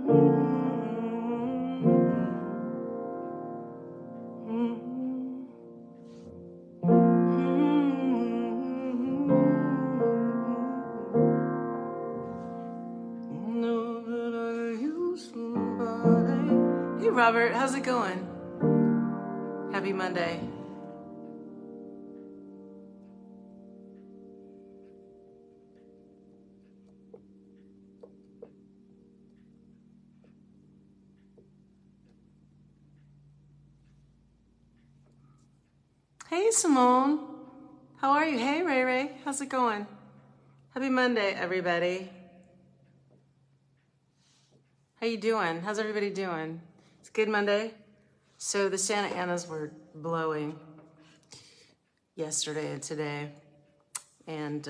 Hey Robert, how's it going? Happy Monday. Hey Simone, how are you? Hey Ray Ray, how's it going? Happy Monday, everybody. How you doing? How's everybody doing? It's a good Monday. So the Santa Anas were blowing yesterday and today, and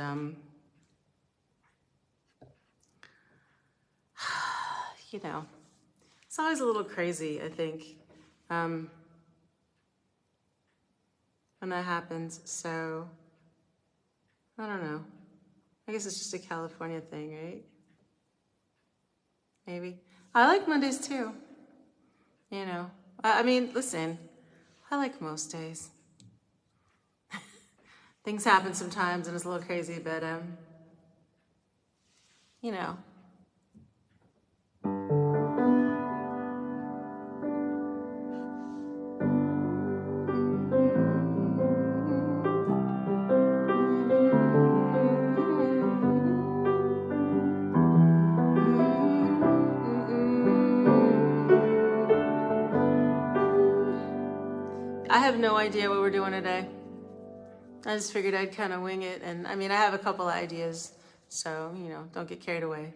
you know, it's always a little crazy, I think, when that happens. So I don't know. I guess it's just a California thing, right? Maybe. I like Mondays too. You know, I mean, listen, I like most days. Things happen sometimes and it's a little crazy, but you know. I have no idea what we're doing today. I just figured I'd kind of wing it. And I mean, I have a couple of ideas, so, you know, don't get carried away.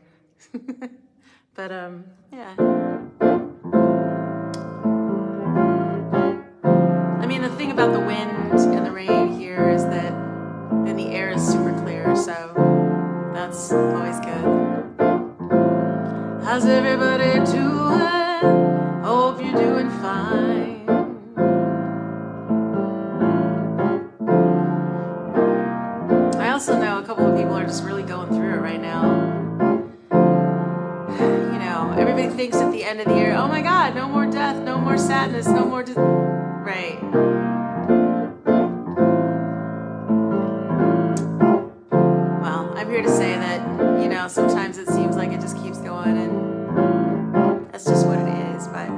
But, yeah. I mean, the thing about the wind and the rain here is that then the air is super clear, so that's always good. How's everybody doing? Hope you're doing fine. I also know a couple of people are just really going through it right now. You know, everybody thinks at the end of the year, oh my God, no more death, no more sadness, no more right. Well, I'm here to say that, you know, sometimes it seems like it just keeps going, and that's just what it is. But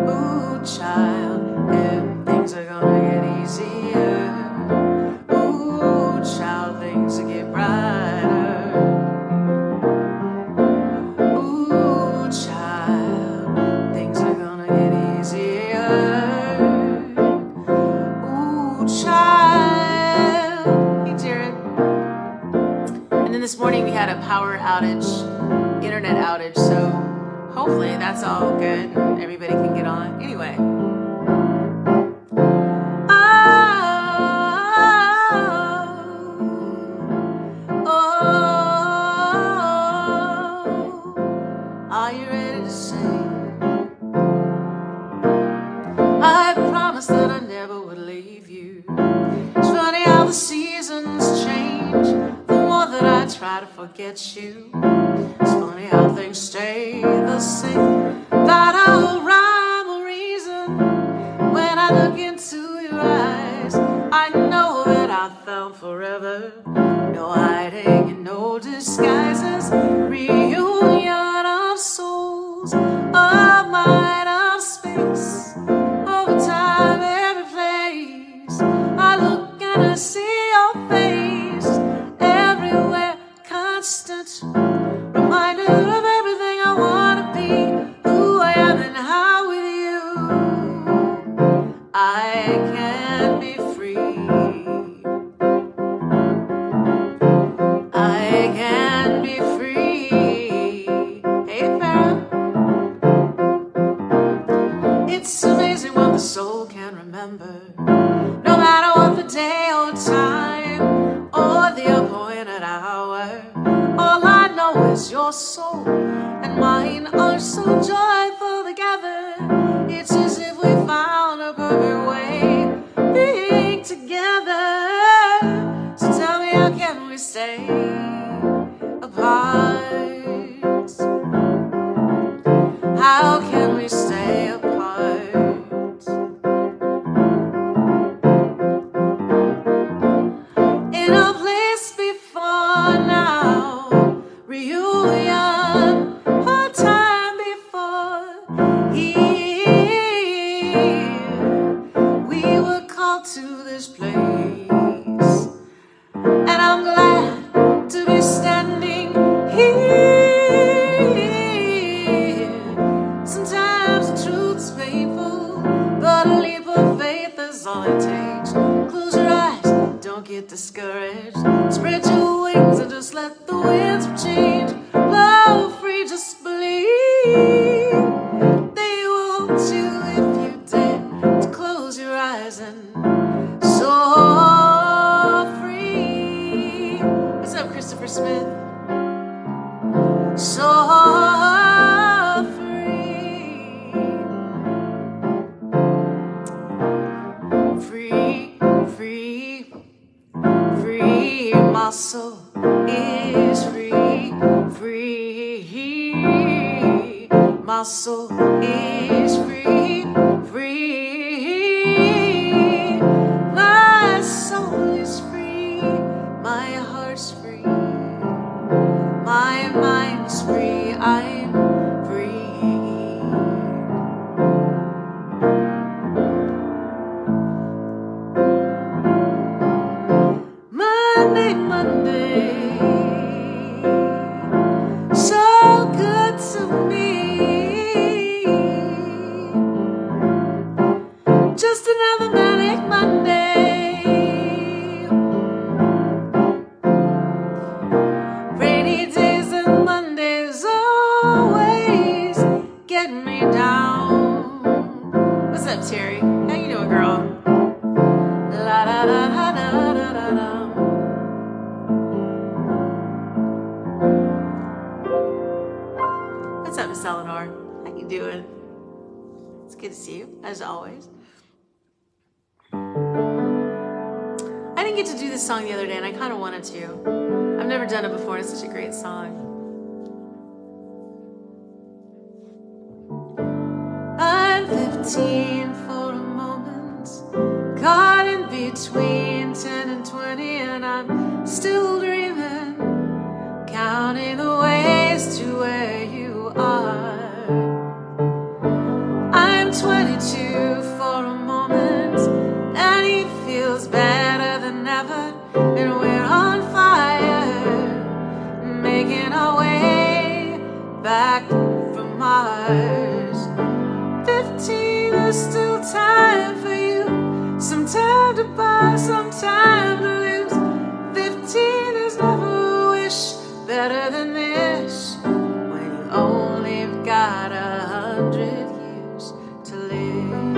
ooh, child, if things are gonna get easier. Ooh, child, things will get brighter. Ooh, child, things are gonna get easier. Ooh, child. Hey, Jared. And then this morning we had a power outage, internet outage, so hopefully that's all good and everybody can get on. Anyway. Are you ready to sing? I promised that I never would leave you. It's funny how the seasons change. The more that I try to forget you, it's funny how things stay the same. That I'll rhyme a reason. When I look into your eyes, I know that I found forever. No hiding and no disguises. Reunion of souls, of mind, of space, over time, every place. I look and I see your face everywhere, constant reminder of everything I want to be, who I am and how with you I can be free. I can be free. Hey, Farrah. It's amazing what the soul can remember, no matter what the day or time or the appointed hour. All I know is your soul and mine are so joyful together. It's as if we found a perfect way being together. So tell me, how can we stay apart? my soul is free, free. My soul is free, my heart's free, my mind's free, I'm free. Monday, Monday, so good to me. Just another manic Monday. Rainy days and Mondays always get me down. What's up, Terry? How you doing, girl? La da da da da da da da. What's up, Miss Eleanor? How you doing? It's good to see you, as always. I didn't get to do this song the other day, and I kind of wanted to. I've never done it before, and it's such a great song. I'm 15 for a moment, caught in between 10 and 20, and I'm still dreaming, counting the ways to where you are. I'm 22 for a moment, and he feels better than ever, and we're on fire, making our way back from Mars. 15, there's still time for you, some time to buy, some time to lose. 15, there's never a wish better than this, when you only got 100 years to live.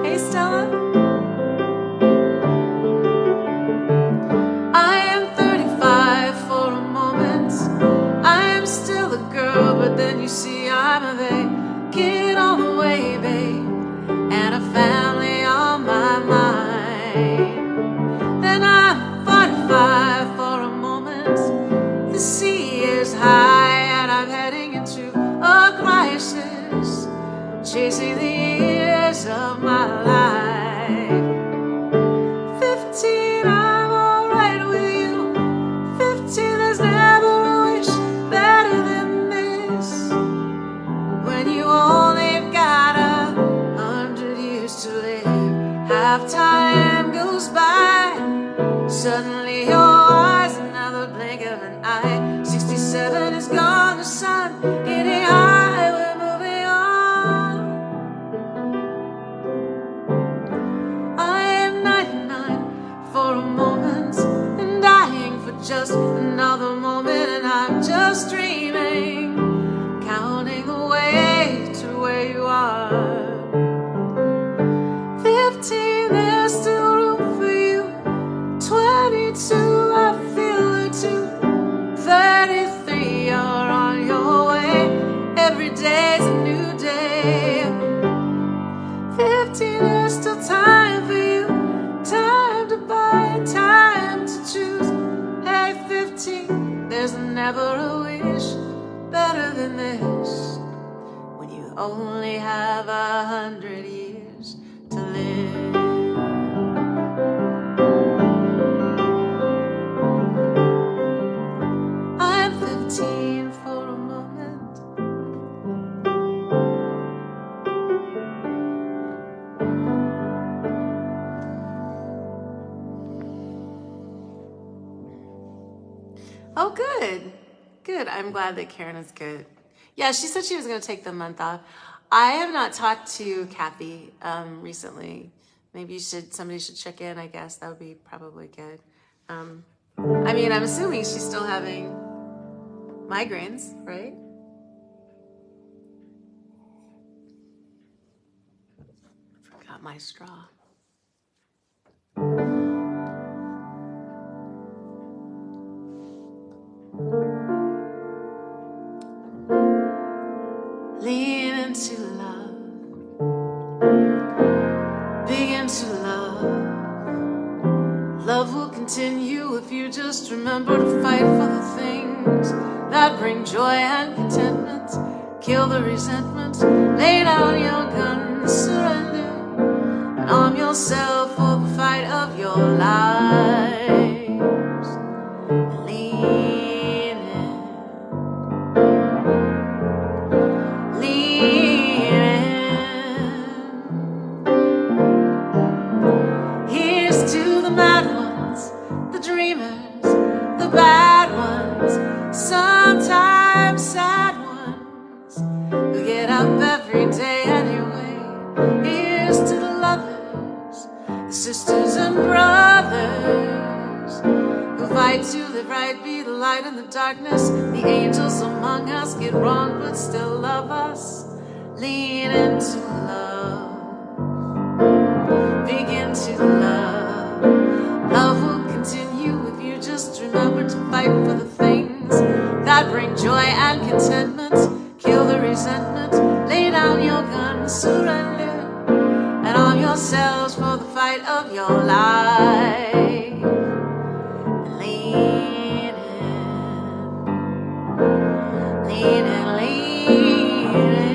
Hey, Stella. I am 35 for a moment. I am still a girl, but then you see I'm a they. Kid on the way, babe, and a family on my mind. Then I'm 45 for a moment. The sea is high and I'm heading into a crisis, chasing the years of my life. 15, I'm alright with you. 15, there's never a wish better than this, when you only got 100 years to live. Half time goes by, suddenly your eyes, another blink of an eye. 67 is gone, the sun getting high, we're moving on. I am 99 for a moment, and dying for just another moment, and I'm just dreaming, counting the way to where you are. 15, there's still room for you. 22, I feel it too. 33, you're on your way. Every day's a new day. 15, there's still time for you. Time to buy, time to choose. Hey, 15, there's never a wish better than this, when you only have 100 years to live. I'm 15 for a moment. Oh, good. Good. I'm glad that Karen is good. Yeah, she said she was going to take the month off. I have not talked to Kathy recently. Maybe somebody should check in, I guess. That would be probably good. I mean, I'm assuming she's still having migraines, right? I forgot my straw. Lean into love, big into love. Love will continue if you just remember to fight for the things that bring joy and contentment. kill the resentment, lay down your gun, surrender, and arm yourself for the fight of your lives. Lean in, lean in. Here's to the mad ones, the dreamers, the bad ones, sometimes sad ones, who get up every day anyway. Here's to the lovers, the sisters and brothers, who fight to live right, be the light in the darkness. The angels among us get wrong but still love us. Lean into love, begin to love. Love will continue if you just remember to fight for the things that bring joy and contentment. Kill the resentment, lay down your gun, surrender, and arm yourselves for the fight of your life. Lean in, lean in, lean in.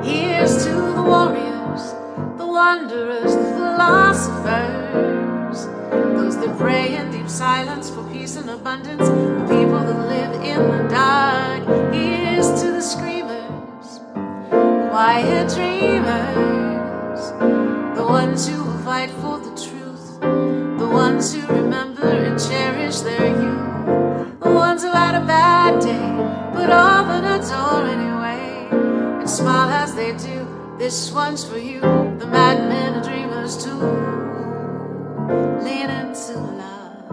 Here's to the warriors, the wanderers, the philosophers, those that pray in deep silence for peace and abundance, the people that live in the dark. Here's to the screamers, quiet dreamers, the ones who will fight for the truth, the ones who remember and cherish their youth, the ones who had a bad day but open a door anyway and smile as they do. This one's for you, the madmen and dreamers too. Lean into love,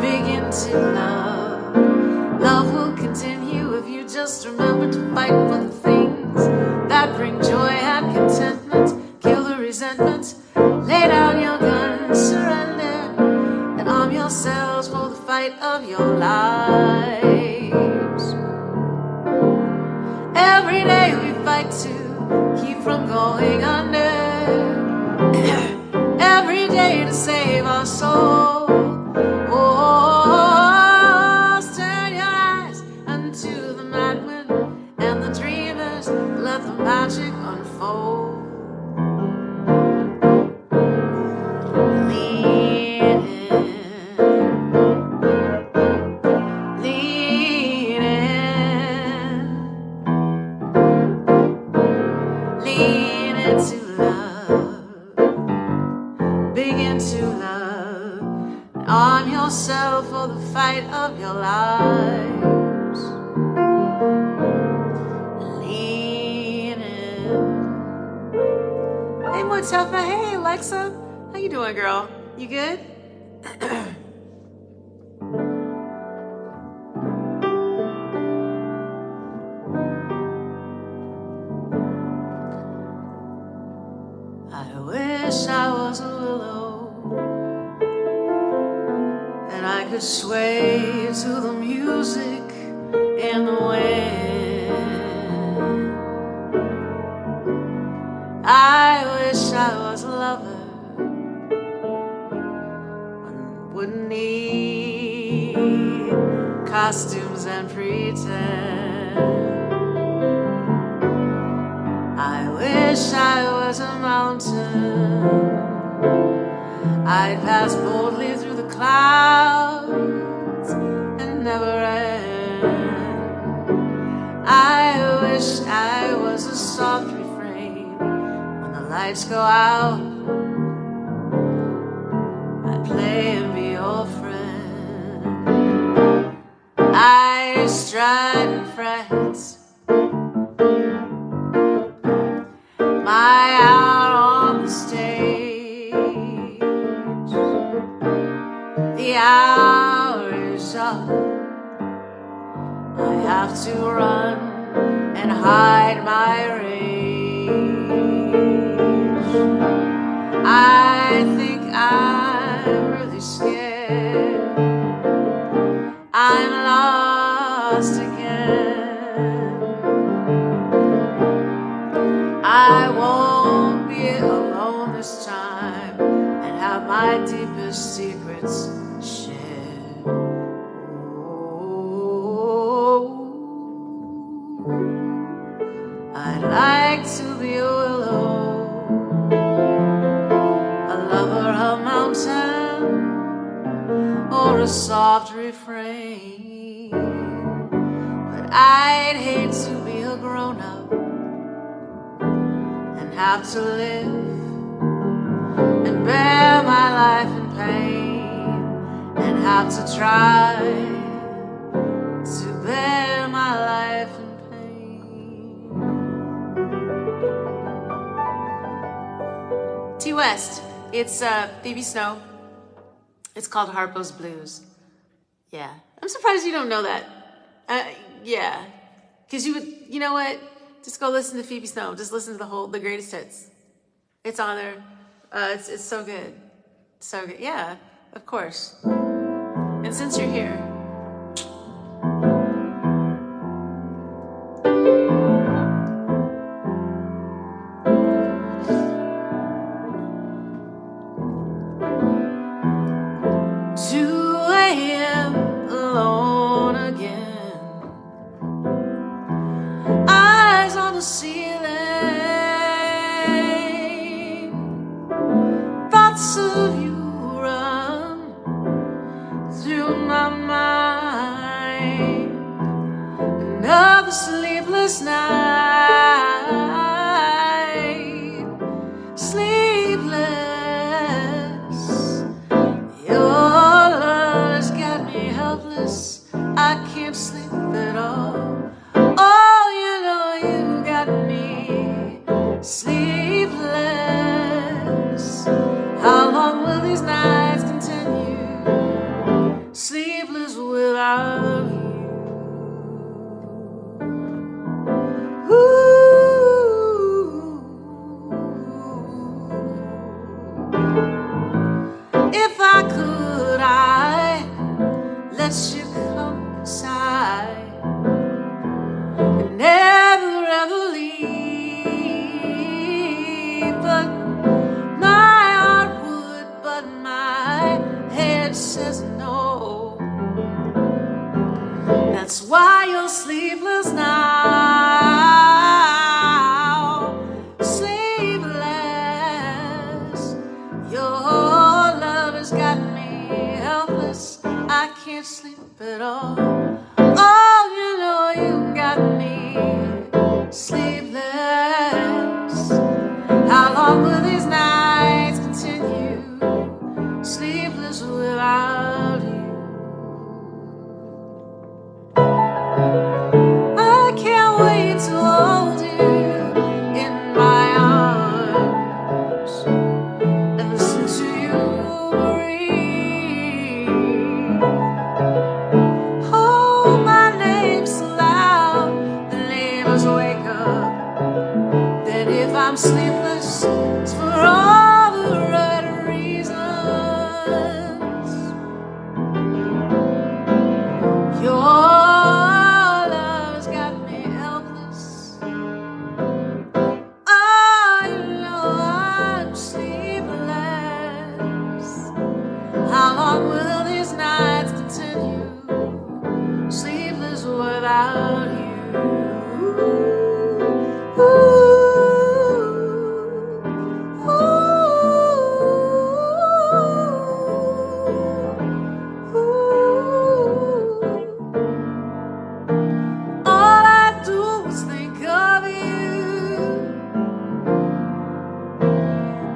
begin to love. Love will continue if you just remember to fight for the things that bring joy and contentment. Kill the resentment, lay down your gun, surrender, and arm yourselves for the fight of your lives. Every day we fight to keep from going under. Every day to save our soul. Oh, turn your eyes unto the madmen and the dreamers. Let the magic unfold. Lean in, lean in, lean into love, begin to love, and arm yourself for the fight of your lives. Lean in. Hey, Motafa. Hey, Alexa. How you doing, girl? You good? I wish I was a willow and I could sway to the music in the wind. I wish I was a lover and wouldn't need costumes and pretend. I wish I was a mountain, I'd pass boldly through the clouds and never end. I wish I was a soft refrain when the lights go out. I'd play and be your friend. I stride and fret my hour on the stage. The hour is up. I have to run and hide my rage. I think I'm really scared. I'm lost again. I won't be alone this time and have my deepest secrets shared. Oh. or a soft refrain. But I'd hate to be a grown-up and have to live and bear my life in pain, and have to try to bear my life in pain. T West, it's Phoebe Snow. It's called Harpo's Blues. Yeah, I'm surprised you don't know that. Yeah, because you know what? Just go listen to Phoebe Snow. Just listen to the greatest hits. It's on there. It's so good. So good. Yeah, of course. And since you're here, alone again, eyes on the ceiling, thoughts of you run through my mind. Another sleepless night, sleepless. I can't sleep at all. Oh, you know you got me sleepless. How long will these nights continue? Sleepless without you. Ooh. If I could, I'd let you come inside and never ever leave. But my heart would, but my head says no. That's why you're sleepless now, sleepless. Your love has got me helpless. I can't sleep at all. Oh, you know you got me sleepless. How long will these nights continue? Sleepless without you. I can't wait to hold you in my arms and listen to you breathe. Oh, my name's so loud, the neighbors wake up. Then if I'm sleepless, it's for all the right reasons. Your love's got me helpless. Oh, you know I'm sleepless. How long will these nights continue? Sleepless without you. Ooh, ooh, ooh. All I do is think of you.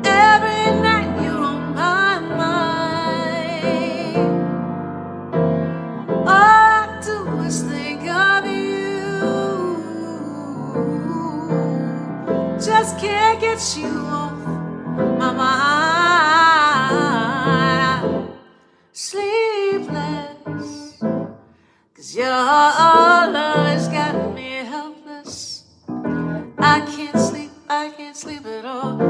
Every night you're on my mind. All I do is think of you. Just can't get you off my mind. Sleepless, 'cause your love has got me helpless. I can't sleep at all.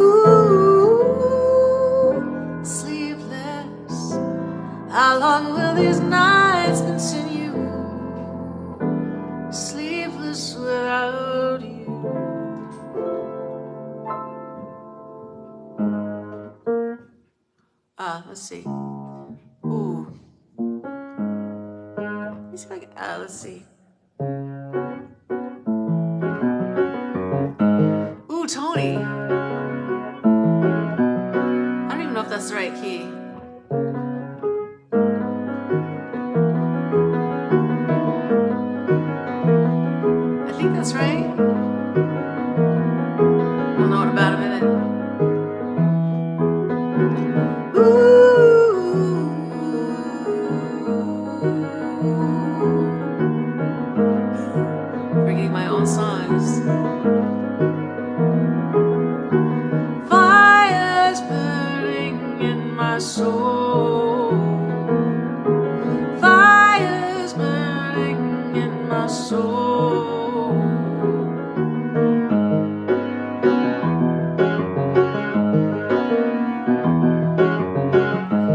Ooh, sleepless. How long will these nights continue? Sleepless without you. Let's see. Ooh. Let me see if I can, let's see. Ooh, Tony. I don't even know if that's the right key. That's right. We'll know in about a minute. Forgetting my own songs. Fire's burning in my soul. Fire's burning in my soul.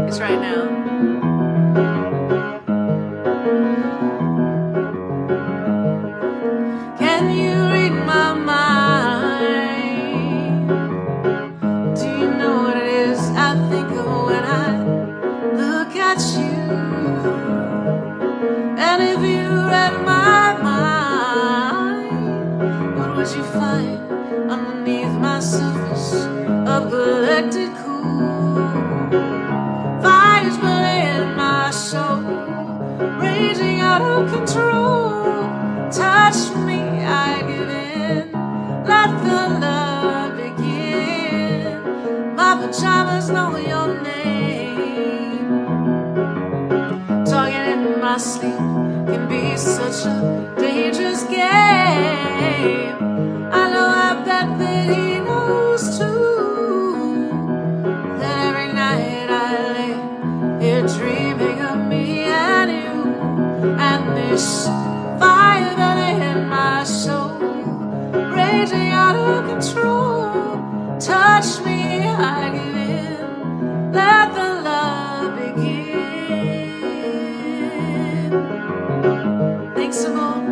It's right now. Can you read my mind? Do you know what it is I think of when I look at you? And if you read my mind, what would you find underneath my surface of collected cool? Fire's burning in my soul, raging out of control. Touch me, I give in. Let the love begin. My pajamas know your name. Talking in my sleep can be such a dangerous game. I know, I bet that he knows too, that every night I lay here dreaming of me and you, and this fire burning in my soul, raging out of control. Touch me, I give in. Let the love begin. Thanks, Simone.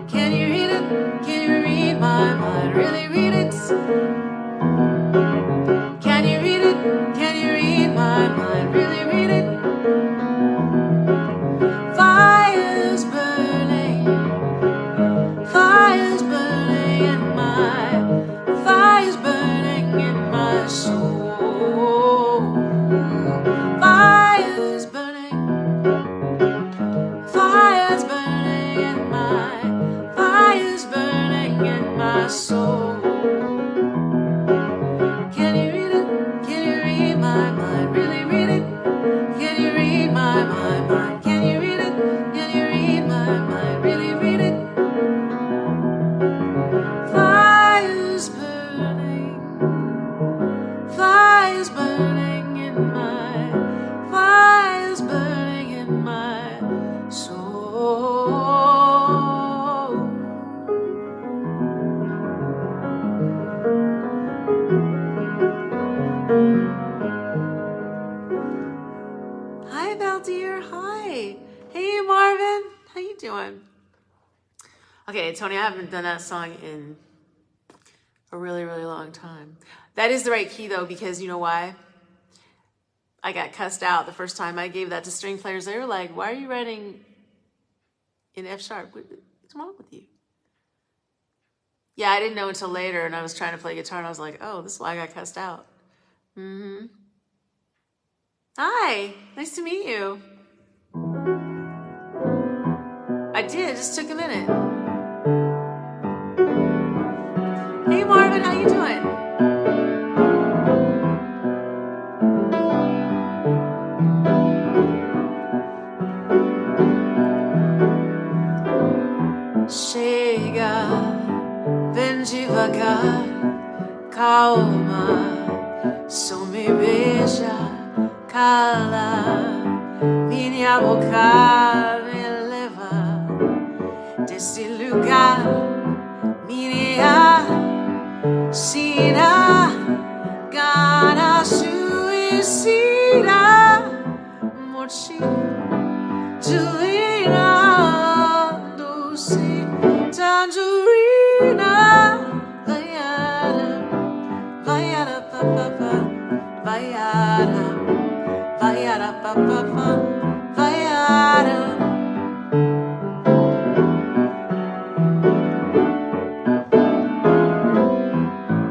Can you read it? Can you read my mind? Really read it? Can you read it? Can you read my mind? Really read it? Fire's burning. Fire's burning in my. Fire's burning in my soul. Fire's burning. Fire's burning in my. Fire's burning in my soul. Can you read it? Can you read my mind? Really read it? Can you read my mind? Can you read it? Can you read my mind? Really read it? Fire's burning. Fire's burning in my. Fire's burning in my soul. Hi, Baldear. Hi. Hey, Marvin. How you doing? Okay, Tony, I haven't done that song in a really, really long time. That is the right key, though, because you know why? I got cussed out the first time I gave that to string players. They were like, why are you writing in F sharp? What's wrong with you? Yeah, I didn't know until later, and I was trying to play guitar, and I was like, oh, this is why I got cussed out. Mm-hmm. Hi, nice to meet you. I did, it just took a minute. Hey Marvin, how you doing? Chega, vem devagar, calma, só me beija, cala, minha boca me leva desse lugar, minha sina, gana suicida,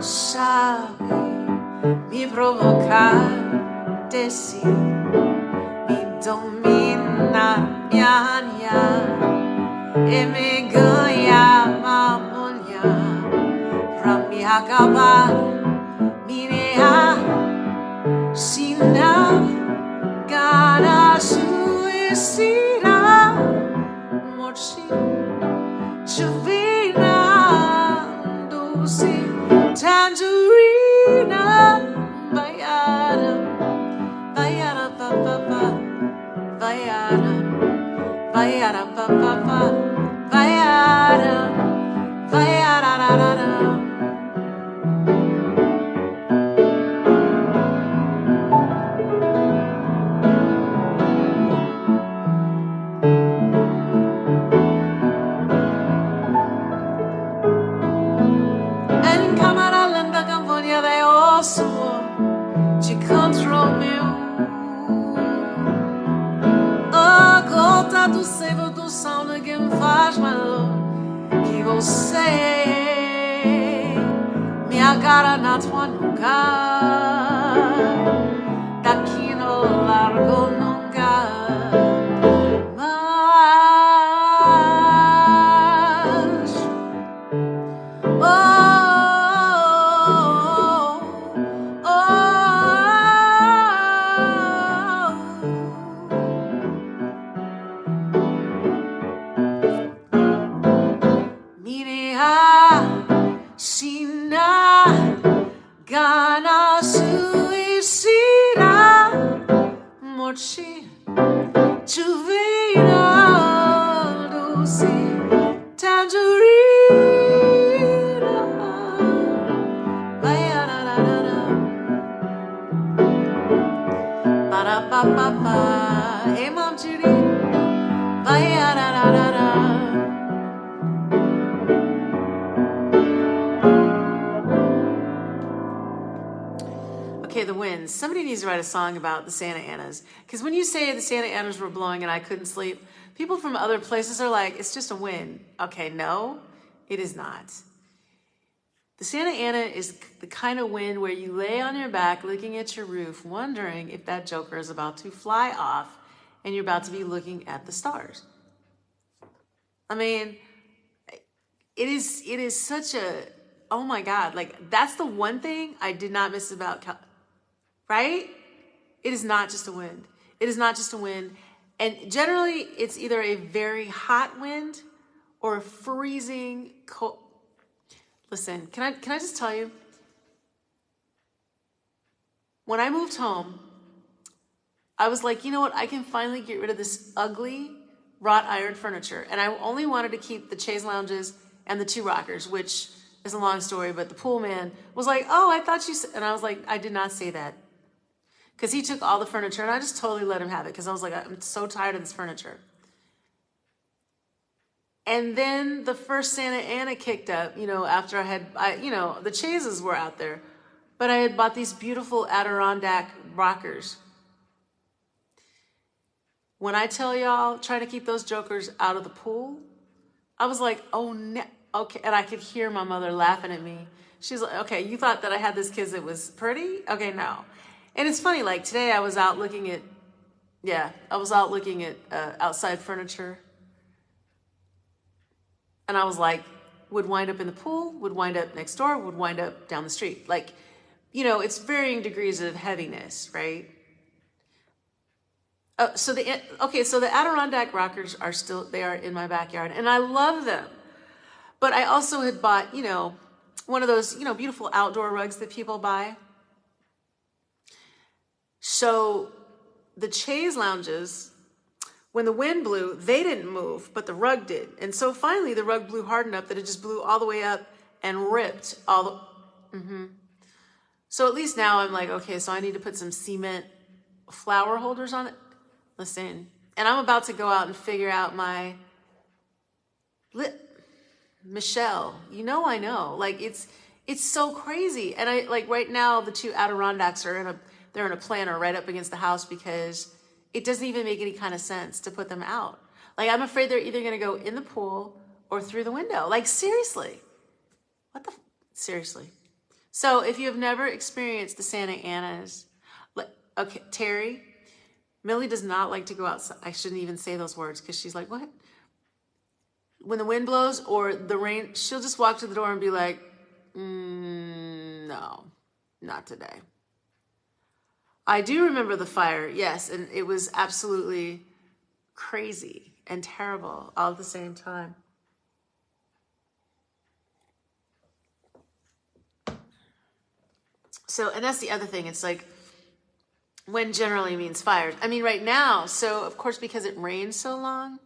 sabe me provocar, descer, me domina, nha, nha, e me ganha, mamolha, pra me acabar, me near, se não gana suicida, morte, chuvina, doce, tangerina, baiana, baiana, pa, pa, pa, baiana, baiana, pa, pa, pa, baiana, baiana, da, da, da. En cámara lenta campanha de osso de control meu. A gota do sebo do sound que me faz mal. Que você me agarra na tua nuca. Daqui no largo nunca. Mas Sina gana suicida morte chuvina doce tangerina ba-ya-da-da-da-da ba-da-ba-ba-ba hey Mom Judy ba-ya-da-da-da-da. Okay, the winds. Somebody needs to write a song about the Santa Anas. Because when you say the Santa Anas were blowing and I couldn't sleep, people from other places are like, it's just a wind. Okay, no, it is not. The Santa Ana is the kind of wind where you lay on your back looking at your roof, wondering if that joker is about to fly off and you're about to be looking at the stars. I mean, it is such a, oh my God, like that's the one thing I did not miss about right? It is not just a wind. It is not just a wind. And generally, it's either a very hot wind or a freezing cold. Listen, can I just tell you? When I moved home, I was like, you know what? I can finally get rid of this ugly wrought iron furniture. And I only wanted to keep the chaise lounges and the 2 rockers, which is a long story, but the pool man was like, oh, I thought you said, and I was like, I did not say that. Because he took all the furniture and I just totally let him have it because I was like, I'm so tired of this furniture. And then the first Santa Ana kicked up, you know, after the chaises were out there, but I had bought these beautiful Adirondack rockers. When I tell y'all, try to keep those jokers out of the pool, I was like, oh, no, okay. And I could hear my mother laughing at me. She's like, okay, you thought that I had this because it was pretty? Okay, no. And it's funny, like today I was out looking at, outside furniture. And I was like, would wind up in the pool, would wind up next door, would wind up down the street. Like, you know, it's varying degrees of heaviness, right? So the Adirondack rockers they are in my backyard and I love them. But I also had bought, you know, one of those, you know, beautiful outdoor rugs that people buy. So the chaise lounges, when the wind blew, they didn't move, but the rug did. And so finally the rug blew hard enough that it just blew all the way up and ripped all the, So at least now I'm like, okay, so I need to put some cement flower holders on it. Listen, and I'm about to go out and figure out my Michelle, you know, I know, like it's so crazy. And I like right now the 2 Adirondacks they're in a planter right up against the house because it doesn't even make any kind of sense to put them out. Like I'm afraid they're either going to go in the pool or through the window. Like seriously, seriously. So if you have never experienced the Santa Anas, okay, Terry, Millie does not like to go outside. I shouldn't even say those words because she's like, what? When the wind blows or the rain, she'll just walk to the door and be like, no, not today. I do remember the fire, yes, and it was absolutely crazy and terrible all at the same time. So, and that's the other thing. It's like, when generally means fires. I mean, right now, so of course, because it rained so long,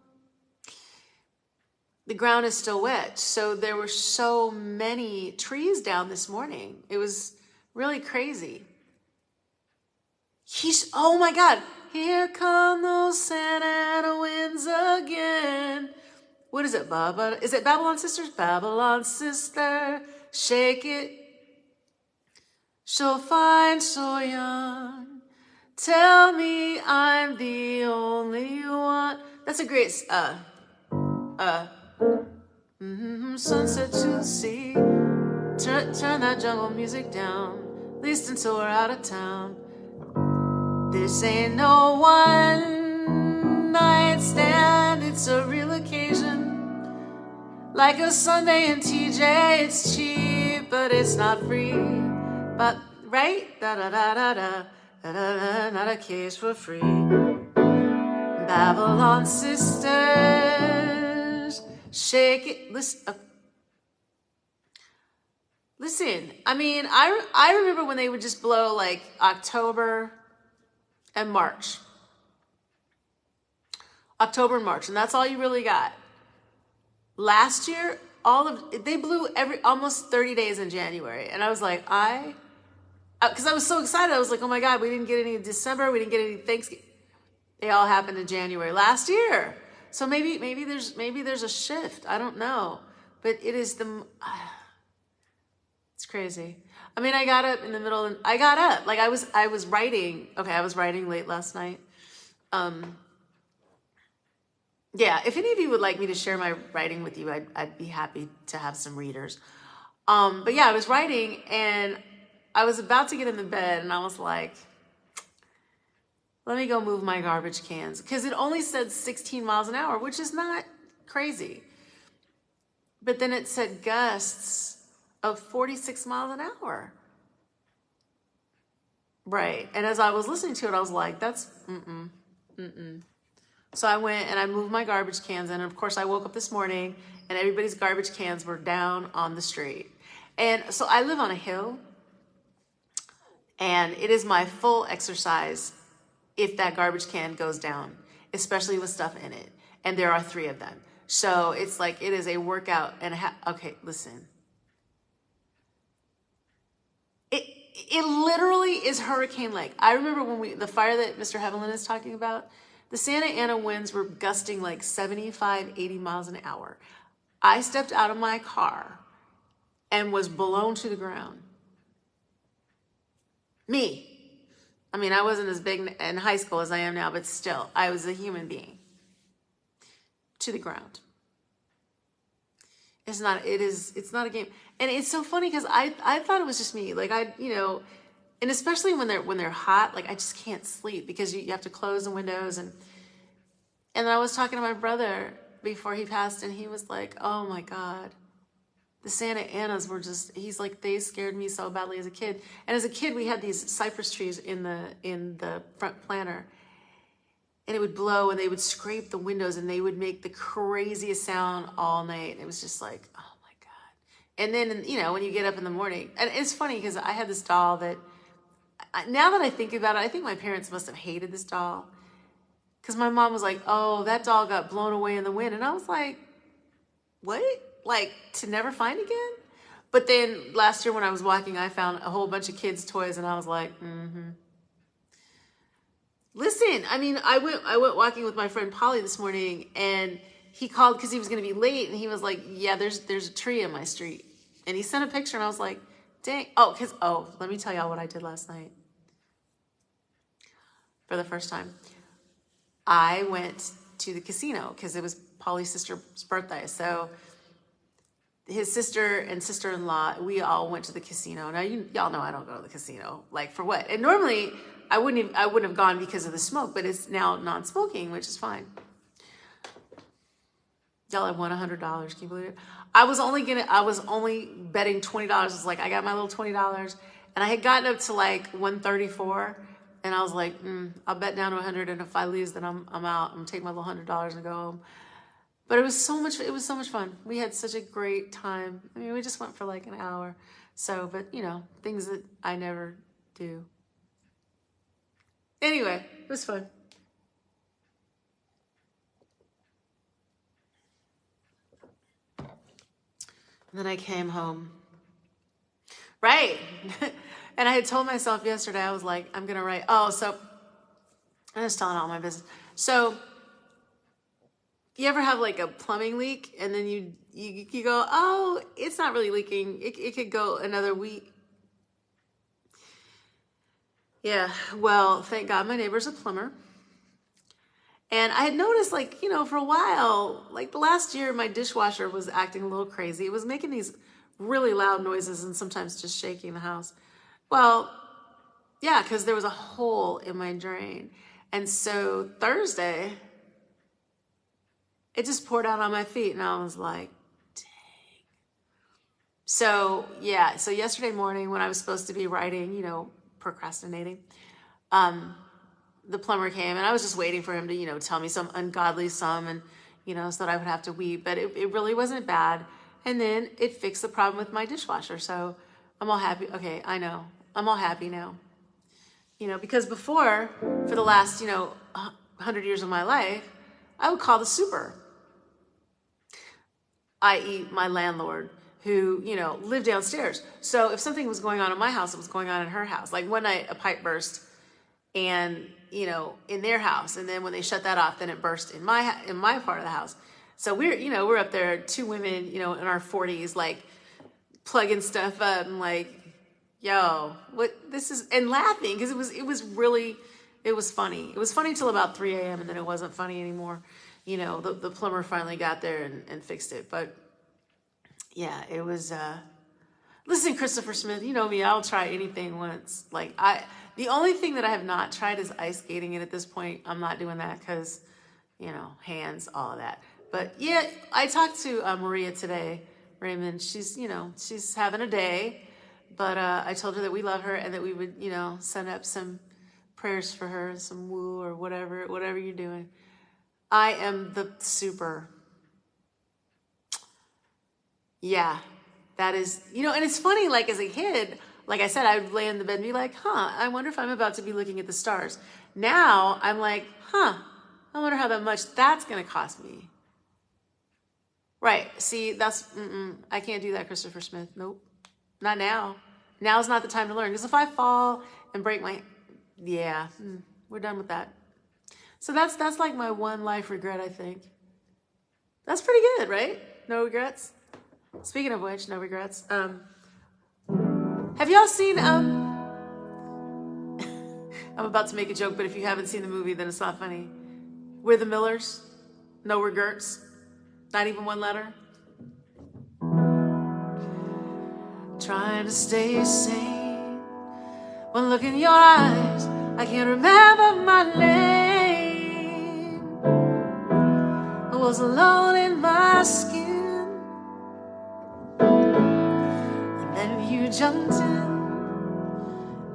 the ground is still wet. So there were so many trees down this morning. It was really crazy. Oh my God, here come those Santa Ana winds again. What is it, Baba? Is it Babylon Sisters? Babylon Sister, shake it. She'll find so young. Tell me I'm the only one. That's a great, sunset to the sea. Turn that jungle music down, at least until we're out of town. This ain't no one night stand, it's a real occasion. Like a Sunday in TJ, it's cheap, but it's not free. But, right? Da-da-da-da-da. Not a case for free. Babylon Sisters, shake it. Listen. I mean, I remember when they would just blow like October and March. October and March, and that's all you really got. Last year, they blew almost 30 days in January, and I was like, because I was so excited. I was like, oh my God, we didn't get any in December. We didn't get any Thanksgiving. They all happened in January last year. So maybe there's a shift. I don't know. But it is it's crazy. I mean, I got up in the middle and I got up. Like I was writing. Okay, I was writing late last night. Yeah, if any of you would like me to share my writing with you, I'd be happy to have some readers. But yeah, I was writing and I was about to get in the bed and I was like, let me go move my garbage cans. Because it only said 16 miles an hour, which is not crazy. But then it said gusts of 46 miles an hour. Right. And as I was listening to it, I was like, that's So I went and I moved my garbage cans. And of course, I woke up this morning and everybody's garbage cans were down on the street. And so I live on a hill. And it is my full exercise if that garbage can goes down, especially with stuff in it. And there are 3 of them. So it's like, it is a workout and okay, listen. It literally is hurricane-like. I remember when the fire that Mr. Heavenland is talking about, the Santa Ana winds were gusting like 75, 80 miles an hour. I stepped out of my car and was blown to the ground. Me. I mean, I wasn't as big in high school as I am now, but still, I was a human being. To the ground. It's not a game. And it's so funny because I thought it was just me. Like and especially when they're hot, like I just can't sleep because you have to close the windows and I was talking to my brother before he passed and he was like, oh my God. The Santa Anas were he's like, they scared me so badly as a kid. And as a kid, we had these cypress trees in the front planter. And it would blow and they would scrape the windows and they would make the craziest sound all night. It was just like, oh my God. And then, when you get up in the morning, and it's funny because I had this doll that, now that I think about it, I think my parents must have hated this doll. Because my mom was like, oh, that doll got blown away in the wind. And I was like, what? Like, to never find again? But then last year when I was walking, I found a whole bunch of kids' toys, and I was like, Listen, I mean, I went walking with my friend Polly this morning, and he called because he was going to be late, and he was like, yeah, there's a tree in my street. And he sent a picture, and I was like, dang. Let me tell y'all what I did last night. For the first time. I went to the casino because it was Polly's sister's birthday. So his sister and sister-in-law, we all went to the casino. Now y'all know I don't go to the casino. Like for what? And normally I wouldn't have gone because of the smoke, but it's now non-smoking, which is fine. Y'all, I won $100. Can you believe it? I was only betting $20. It's like I got my little $20, and I had gotten up to like 134, and I was like, I'll bet down to 100, and if I lose, then I'm out. I'm gonna take my little $100 and go home. But it was so much fun. We had such a great time. I mean, we just went for like an hour. So, but you know, things that I never do. Anyway, it was fun. And then I came home. Right. And I had told myself yesterday, I was like, I'm going to write. Oh, so I'm just telling all my business. So you ever have like a plumbing leak and then you go, oh, it's not really leaking. It could go another week. Yeah. Well, thank God my neighbor's a plumber. And I had noticed, like, you know, for a while, like the last year, my dishwasher was acting a little crazy. It was making these really loud noises and sometimes just shaking the house. Well, yeah, because there was a hole in my drain. And so Thursday, it just poured out on my feet. And I was like, dang. So, yeah. So yesterday morning when I was supposed to be writing, you know, procrastinating, the plumber came and I was just waiting for him to, you know, tell me some ungodly sum and, you know, so that I would have to weep, but it really wasn't bad. And then it fixed the problem with my dishwasher. So I'm all happy. Okay. I know I'm all happy now, you know, because before for the last, you know, 100 years of my life, I would call the super, i.e. my landlord who, you know, lived downstairs. So if something was going on in my house, it was going on in her house. Like one night a pipe burst and, you know, in their house. And then when they shut that off, then it burst in my part of the house. So we're up there, two women, you know, in our 40s, like plugging stuff up and like, yo, what this is, and laughing. Cause it was funny. It was funny till about 3 a.m. and then it wasn't funny anymore. You know, the plumber finally got there and fixed it. But yeah, it was, listen, Christopher Smith, you know me, I'll try anything once. Like the only thing that I have not tried is ice skating. And at this point, I'm not doing that because, you know, hands, all of that. But yeah, I talked to Maria today, Raymond. She's, you know, she's having a day. But I told her that we love her and that we would, you know, send up some prayers for her and some woo or whatever you're doing. I am the super. Yeah, that is, you know, and it's funny, like as a kid, like I said, I would lay in the bed and be like, I wonder if I'm about to be looking at the stars. Now I'm like, I wonder how much that's going to cost me. Right. See, that's, I can't do that, Christopher Smith. Nope. Not now. Now's not the time to learn. Because if I fall and break we're done with that. So that's like my one life regret, I think. That's pretty good, right? No regrets. Speaking of which, no regrets. Have y'all seen, I'm about to make a joke, but if you haven't seen the movie, then it's not funny. We're the Millers. No regrets. Not even one letter. Trying to stay sane. When look in your eyes, I can't remember my name. I was alone in my skin. And then you jumped in.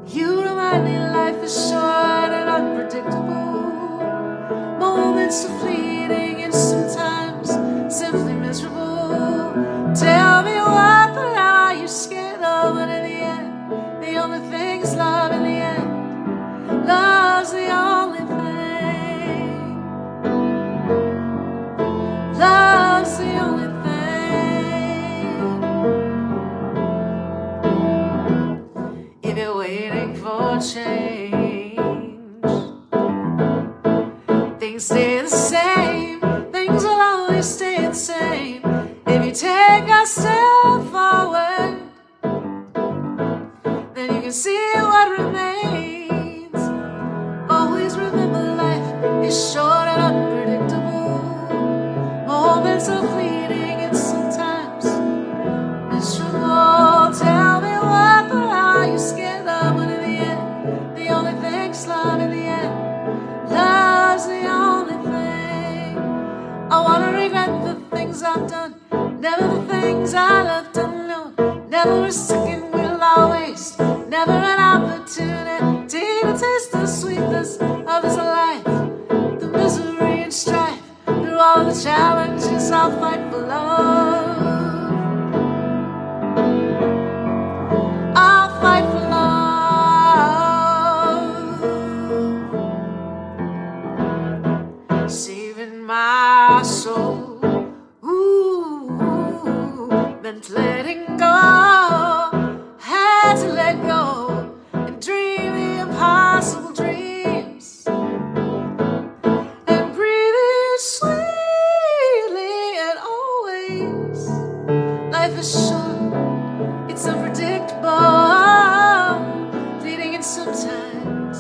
You remind me life is short and unpredictable. Moments are fleeting and sometimes simply miserable. Tell me what the hell are you scared of? But in the end, the only thing is love. In the end, love's the only thing. Love's the only thing. If you're waiting for change, things stay the same. Things will always stay the same. If you take a step forward, then you can see what remains. Always remember life is short and unpredictable. Moments are fleeting and sometimes things I left unknown. Never a second will I waste, never an opportunity to taste the sweetness of this life, the misery and strife. Through all the challenges I'll fight for love. I'll fight for love. Saving my soul, meant letting go. Had to let go and dream the impossible dreams, and breathe sweetly and always. Life is short, it's unpredictable, fleeting and sometimes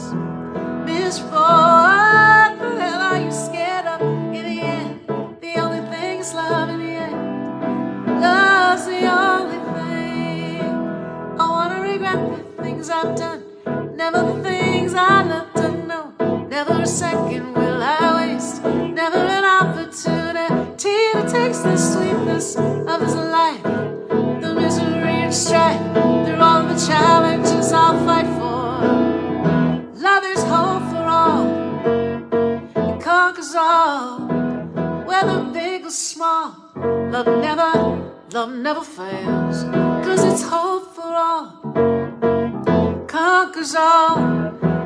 miserable. What the hell are you scared of? In the end, the only thing is love. In the end, love's the only thing. I wanna regret the things I've done, never the things I love to know. Never a second will I waste, never an opportunity to taste the sweetness of this life, the misery and strife. Through all the challenges I'll fight for. Love is hope for all, it conquers all, whether big or small. Love never fails, 'cause it's hope for all, conquers all,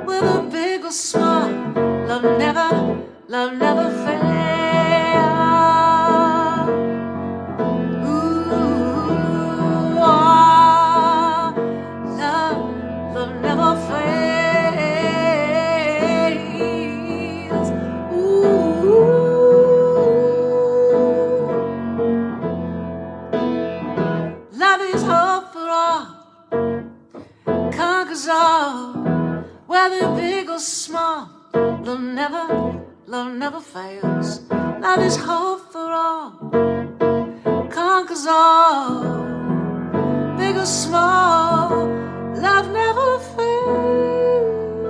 whether big or small. Love never fails. Ooh, ah, love never fails. Ooh. Love is hope for all, conquers all, whether big or small. Love never fails. Love is hope for all, conquers all, big or small. Love never fails.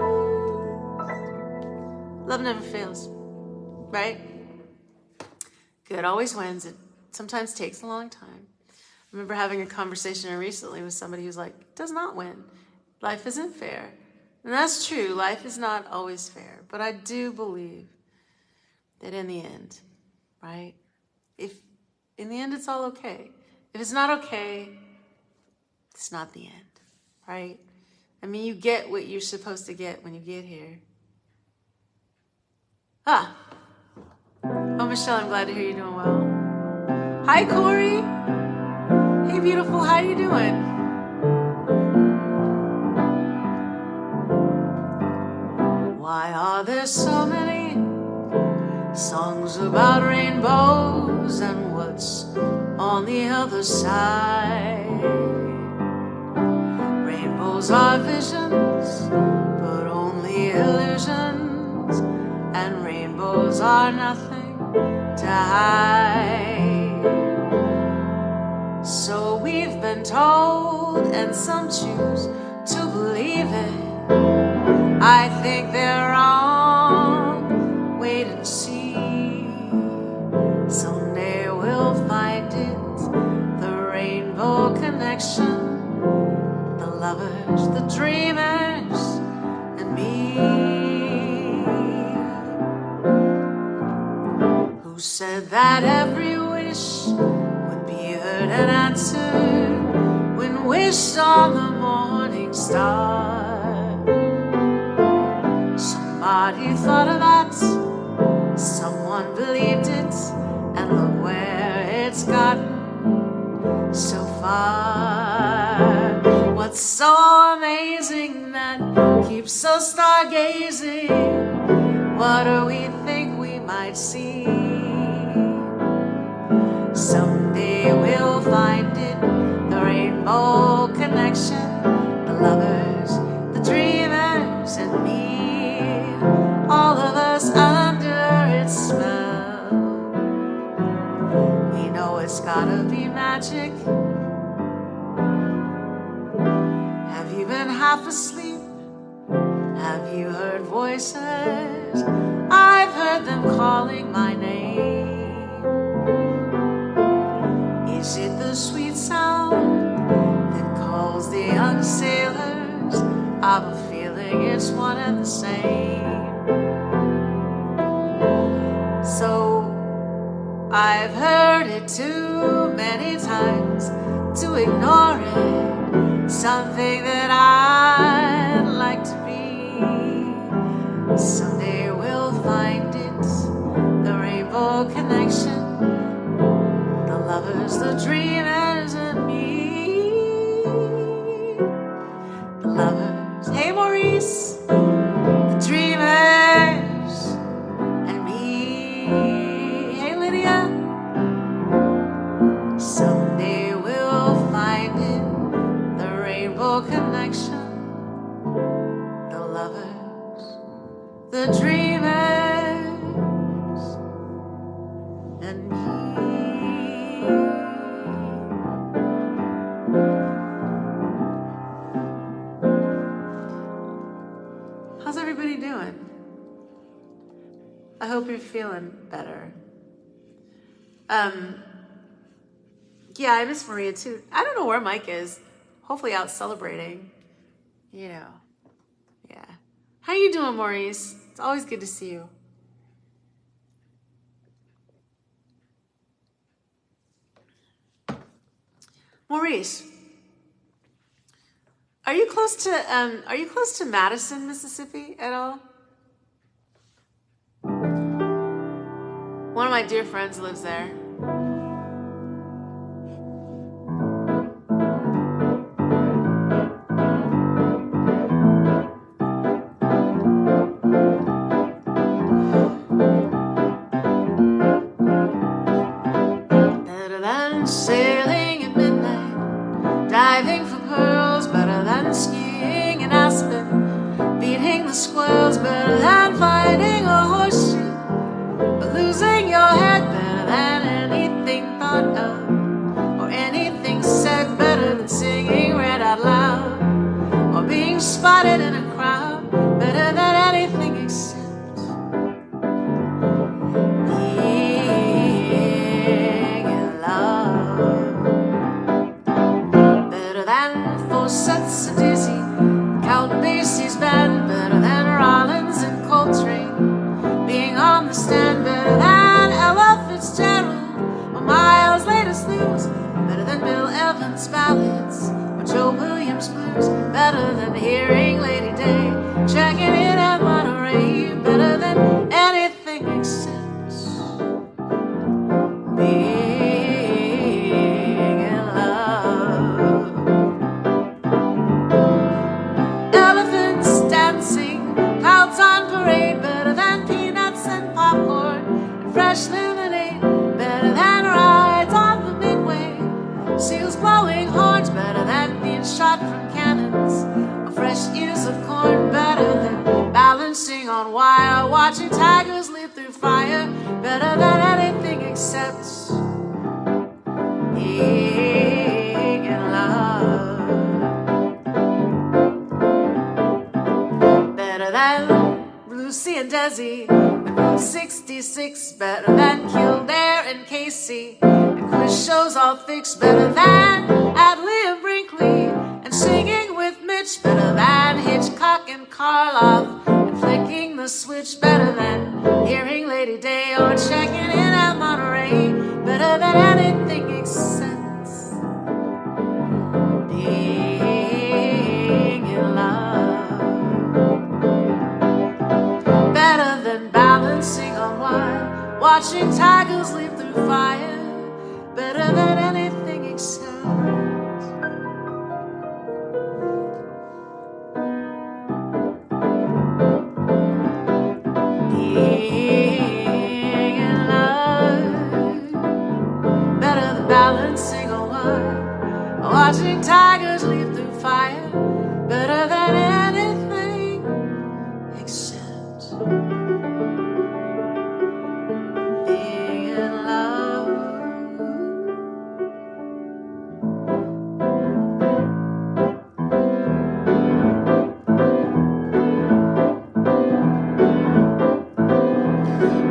Love never fails, right? Good always wins. It sometimes takes a long time. I remember having a conversation recently with somebody who's like, it does not win. Life isn't fair. And that's true. Life is not always fair. But I do believe that in the end, right? If in the end it's all okay. If it's not okay, it's not the end, right? I mean, you get what you're supposed to get when you get here. Oh, Michelle, I'm glad to hear you're doing well. Hi, Corey. Hey, beautiful, how you doing? Why are there so many songs about rainbows and what's on the other side? Rainbows are visions, but only illusions, and rainbows are nothing to hide. So we've been told, and some choose to believe it. I think they're wrong. Wait and see. Someday we'll find it, the rainbow connection, the lovers, the dreamers, and me. Who said that every wish would be heard and answered when wished on the morning star? Somebody thought of that, someone believed it, and look where it's gotten so far. What's so amazing that keeps us stargazing? What do we think we might see? Someday we'll find it, the rainbow connection, the lovers, the dreamers, and me. All of us under its spell. We know it's gotta be magic. Have you been half asleep? Have you heard voices? I've heard them calling my name. Is it the sweet sound that calls the young sailors? I've a feeling it's one and the same. So I've heard it too many times to ignore it. Something that I'd like to be. Someday we'll find it, the rainbow connection, the lovers, the dreamers, and me. The lovers, hey Maurice, the dreamers, and me. Hey Lydia, someday we'll find it, the rainbow connection, the lovers, the dreamers, and me. How's everybody doing? I hope you're feeling better. Yeah, I miss Maria too. I don't know where Mike is. Hopefully out celebrating. You know. Yeah. How you doing, Maurice? It's always good to see you. Maurice, are you close to Madison, Mississippi at all? One of my dear friends lives there. Better than sailing at midnight, diving for pearls, better than skiing in Aspen, beating the squirrels, better than finding a horseshoe, but losing your head, better than anything thought of or anything said, better than singing read out loud or being spotted in a crowd, better than anything except being in love. Better than four sets of Dizzy, Count Basie's band, better than Rollins and Coltrane, being on the stand, better than Ella Fitzgerald or Miles' latest news, better than Bill Evans' ballads or Joe Williams' blues, better than hearing Lady Day checking in at Monterey, better than anything except being in love. Elephants dancing, clouds on parade, better than peanuts and popcorn and fresh lemonade, better than rides on the Midway, seals blowing horns, better than being shot from cannons or fresh ears of corn, better than balancing on wire, watching tigers leap through fire, better than anything except being in love. Better than Lucy and Desi and Route 66, better than Kildare and Casey and quiz shows all fixed, better than Adley and Brinkley and singing with Mitch, better than Hitchcock and Karloff and flicking the switch, better than hearing Lady Day or checking in at Monterey, better than anything except being in love. Better than balancing on wire, watching tigers leap through fire, better than anything except being in love. Better than balancing on wire, watching tigers leap through fire, better than anything except being in love.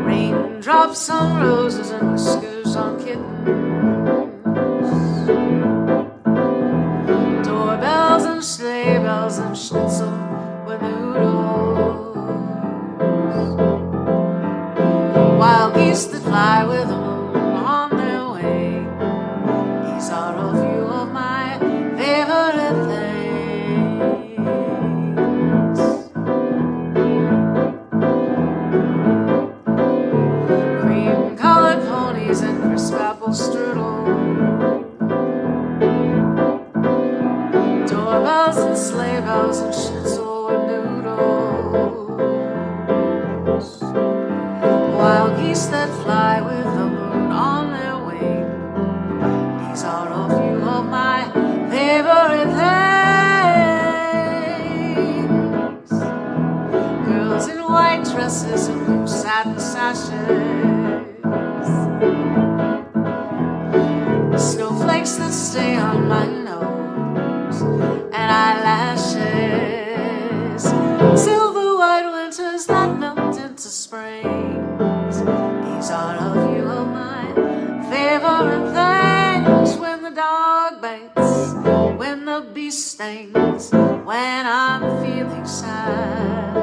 Raindrops on roses and whiskers on kittens, schnitzel with noodles. Wild geese that fly with the moon on their wing. These are a few of my favorite things. Cream-colored ponies and crisp apple strudel. Doorbells and sleigh bells and schnitzel with noodles. Wild geese that fly with the moon on their wing. These are a few of my favorite things. Girls in white dresses and blue satin sashes. Snowflakes that stay on my nose and eyelashes. Silver white winters that melt into springs. These are a few of my favorite things. When the dog bites, when the bee stings, when I'm feeling sad,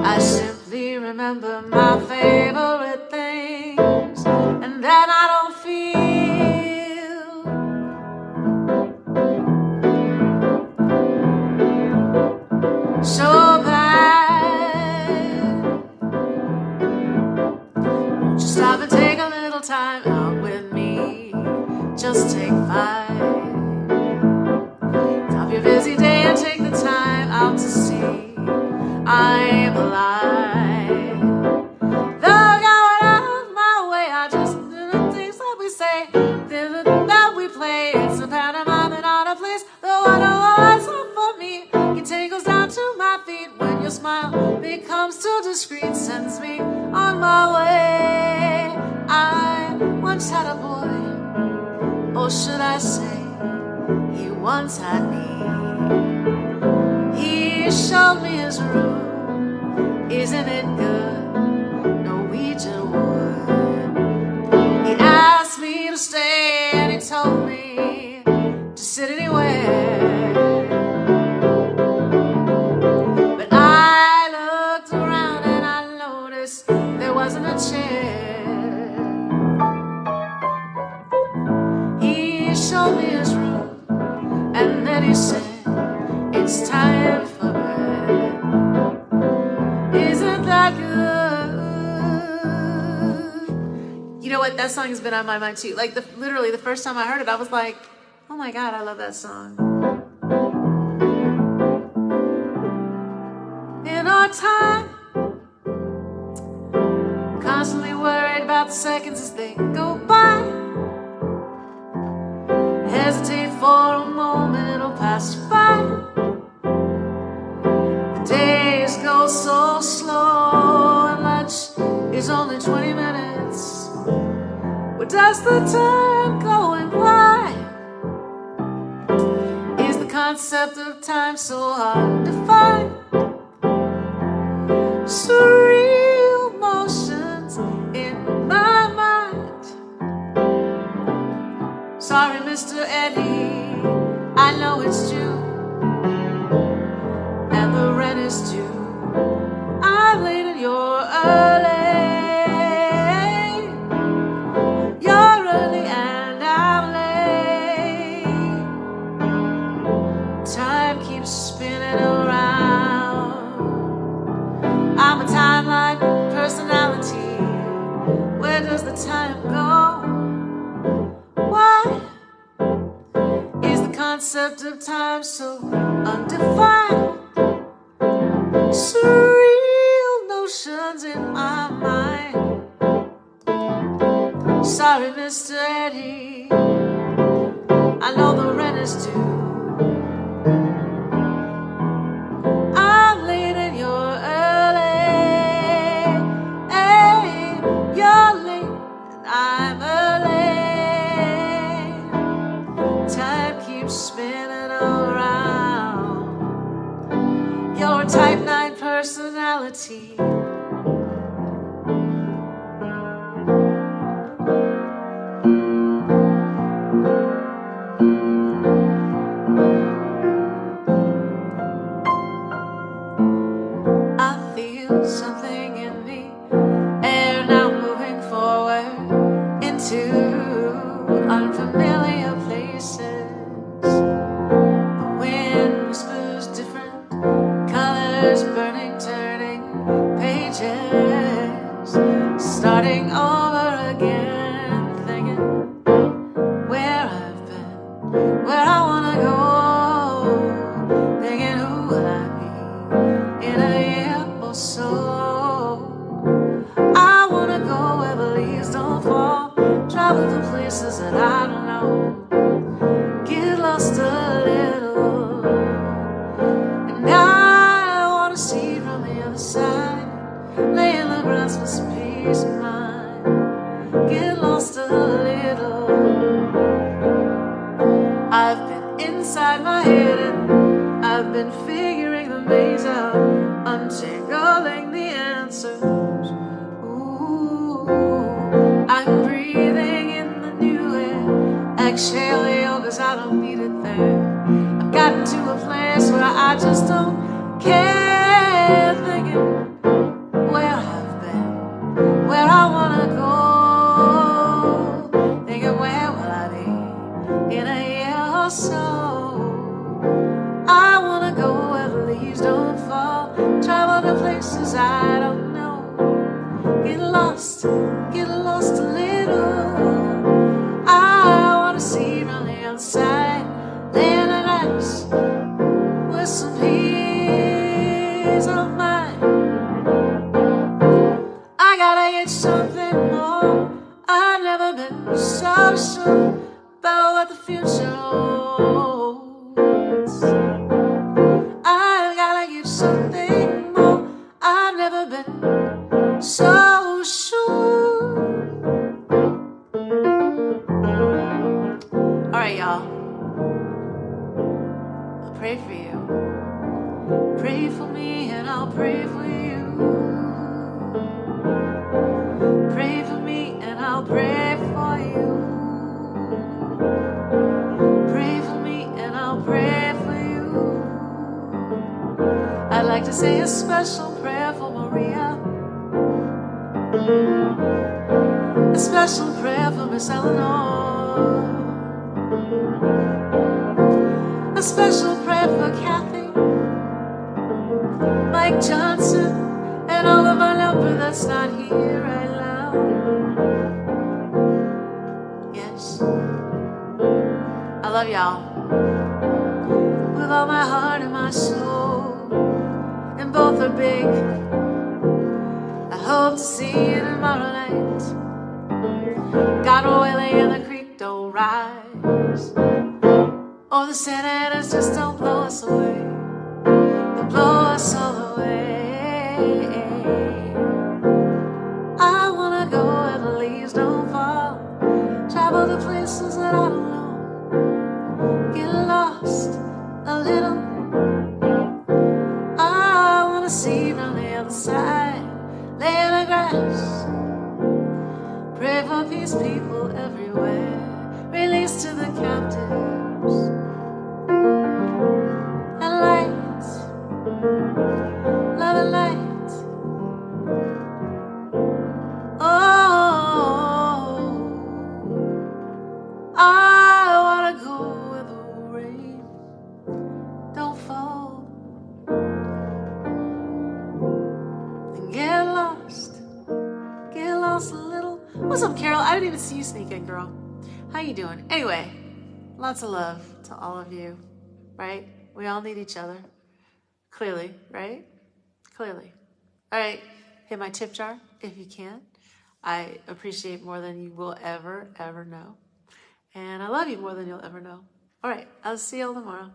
I simply remember my favorite things, and then I don't feel so bad. Won't you stop and take a little time out with me? Just take 5. Stop your busy day and take the time out to see I'm alive. Though going out of my way, I just do the things that we say, that we play. It's a pantomime and not a place. Though I know what's up for me, it tingles down to my feet when your smile becomes too discreet, sends me on my way. I once had a boy, or should I say, he once had me. He showed me his room, isn't it good? Norwegian wood. He asked me to stay and he told me to sit anywhere. But I looked around and I noticed there wasn't a chair. He showed me his room and then he said, it's time for bed. Isn't that good? You know what? That song has been on my mind too. Like literally the first time I heard it, I was like, oh my God, I love that song. In our time, constantly worried about the seconds as they go by. Hesitate for a moment, it'll pass you by. The days go so slow and lunch is only 20 minutes. Where does the time go and why? Is the concept of time so hard to find? Surreal motions in my mind. Sorry, Mr. Eddie, I know it's June and the rent is due. I'm late and you're early. You're early and I'm late. Time keeps spinning around. I'm a timeline personality. Where does the time go? Why is the concept of time so undefined? Surreal notions in my mind. Sorry, Mr. Eddie, I know the rent is due. I'm late and you're early. Hey, you're late and I'm early. Time keeps spinning around. You're a type 9 personality. something in the air now moving forward into unfamiliar places. The wind whispers different colors, burning, turning pages, starting over again, thinking where I've been, where I wanna go, thinking who will I be in a year or so. I wanna go where the leaves don't fall, travel to places that I don't know, get lost a little, and I wanna see from the other side, lay in the grass with some peace of mind, get lost a little. I've been inside my head and I've been figuring the maze out, untangling the answers. Ooh, I'm breathing in the new air, exhale the old 'cause I don't need it there. I've gotten to a place where I just don't care, thinking where I've been, where I wanna go, thinking where will I be in a year or so. I wanna go where the leaves don't fall, travel to places I don't know, get lost a little. I wanna see from the outside, lay in the grass with some peace of mind. I gotta get something more. I've never been so sure about what the future holds. I've gotta give something more. I've never been so sure. Alright, y'all. I'll pray for you. Pray for me and I'll pray for you. Pray for me and I'll pray for you. Pray for me and I'll pray for you. I'd like to say a special prayer for Maria, a special prayer for Miss Eleanor, a special prayer for Kathy, Mike Johnson, and all of our number that's not here right now. Yes, I love y'all with all my heart and my soul, and both are big. I hope to see you tomorrow night. God willing and the creek don't rise, or the senators just don't blow us away. They'll blow us all away. I wanna go where the leaves don't fall, travel to places that I don't know, get lost a little. I wanna see from the other side, lay in the grass, pray for peace, people everywhere, release to the captives, and light, love and light. Oh, I wanna go where the rain don't fall, and get lost a little. What's up, Carol? I didn't even see you sneak in, girl. How you doing? Anyway, lots of love to all of you, right? We all need each other. Clearly, right? Clearly. All right, hit my tip jar if you can. I appreciate more than you will ever know. And I love you more than you'll ever know. All right, I'll see y'all tomorrow.